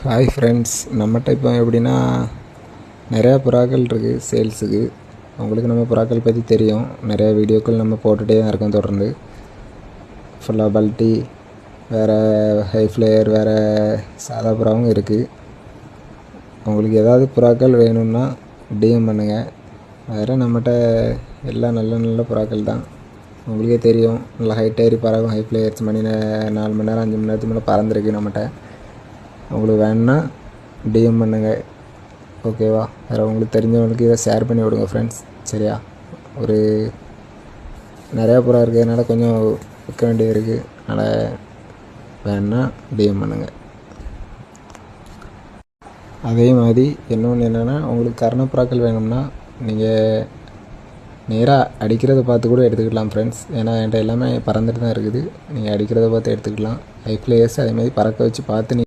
Hi friends, நம்மகிட்ட இப்போ எப்படின்னா நிறையா புறாக்கள் இருக்குது சேல்ஸுக்கு. உங்களுக்கு நம்ம புறாக்கள் பற்றி தெரியும், நிறையா வீடியோக்கள் நம்ம போட்டுகிட்டே தான் இருக்கோம் தொடர்ந்து. ஃபுல்லாக பல்ட்டி, வேறு ஹை ஃப்ளேயர், வேறு சாதா புறாவும் இருக்குது. உங்களுக்கு ஏதாவது புறாக்கள் வேணும்னா டிஎம் பண்ணுங்கள். வேறு நம்மகிட்ட எல்லாம் நல்ல நல்ல புறாக்கள் தான். உங்களுக்கே தெரியும், நல்லா ஹைட் ஏறி பறக்கும். ஹை ஃப்ளேயர்ஸ் 4 மணி நேரம் 5 மணி நேரத்துக்கு மேலே பறந்துருக்கு நம்மகிட்ட. உங்களுக்கு வேணுன்னா டிஎம் பண்ணுங்கள், ஓகேவா? வேறு உங்களுக்கு தெரிஞ்சவங்களுக்கு இதை ஷேர் பண்ணி விடுங்க ஃப்ரெண்ட்ஸ், சரியா? ஒரு நிறையா புறா இருக்கிறதுனால கொஞ்சம் விற்க வேண்டியது இருக்குது, அதனால் வேணுன்னா டிஎம் பண்ணுங்கள். அதே மாதிரி இன்னொன்று என்னென்னா, உங்களுக்கு கர்ணப்புறாக்கள் வேணும்னா நீங்கள் நேராக அடிக்கிறத பார்த்து கூட எடுத்துக்கலாம் ஃப்ரெண்ட்ஸ். ஏன்னா என்கிட்ட எல்லாமே பறந்துட்டு தான் இருக்குது. நீங்கள் அடிக்கிறத பார்த்து எடுத்துக்கலாம். ஹை ஃப்ளேயர்ஸ் அதே மாதிரி பறக்க வச்சு பார்த்து